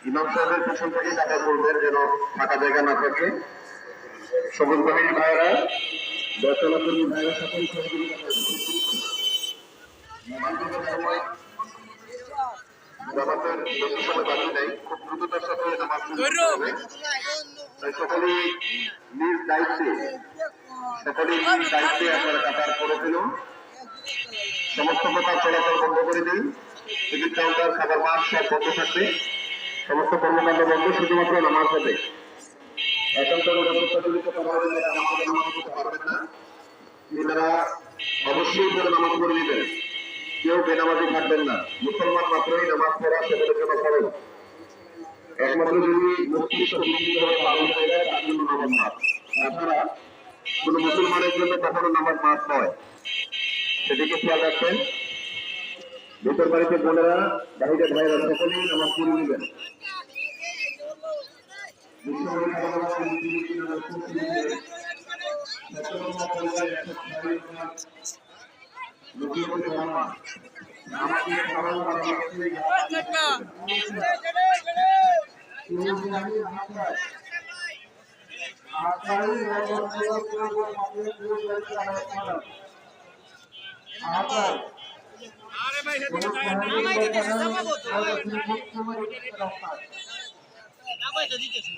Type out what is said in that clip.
ইমাম সাহেবের পেছন থেকে টাকা বলবেন যেন ফাঁকা জায়গা না থাকে। সবুজ বাহিনী ভাইয়েরা, দর্শনার্থী ভাইয়েরা সকল সহযোগিতা জামাতের বেশি সময় বাকি নেই, খুব দ্রুততার সাথে নামাজ পড়তে হবে। তাই সকলেই নিজ দায়িত্বে আপনারা কাতার করে ফেলুন। সমস্ত প্রকার চলাচল বন্ধ করে দিন। টিকিট কাউন্টার, খাবার মাঠ সব বন্ধ থাকবে। সমস্ত কর্মকাণ্ড বন্ধ, শুধুমাত্র নামাজ হবে। একান্ত প্রতিযোগিত পারবেন না, আমাদের নামাজ পড়তে পারবেন না, এনারা অবশ্যই করে নামাজ পড়ে দিবেন। কেউ বেনামাজি থাকবেন না। মুসলমান মাত্রই নামাজ পড়া সকলের জন্য ফরজ। একমাত্র যদি মস্তিষ্ক বিকৃতভাবে পালন হয়ে যায় তার জন্য নামাজ মাফ। তাছাড়া কোন মুসলমানের জন্য কখনো নামাজ মাফ নয়, সেদিকে খেয়াল রাখবেন। ভেতর বাড়িতে বোনেরা, বাহিরের ভাইয়েরা সকলেই নামাজ পড়ে নেবেন। আরে ভাই দিতেছে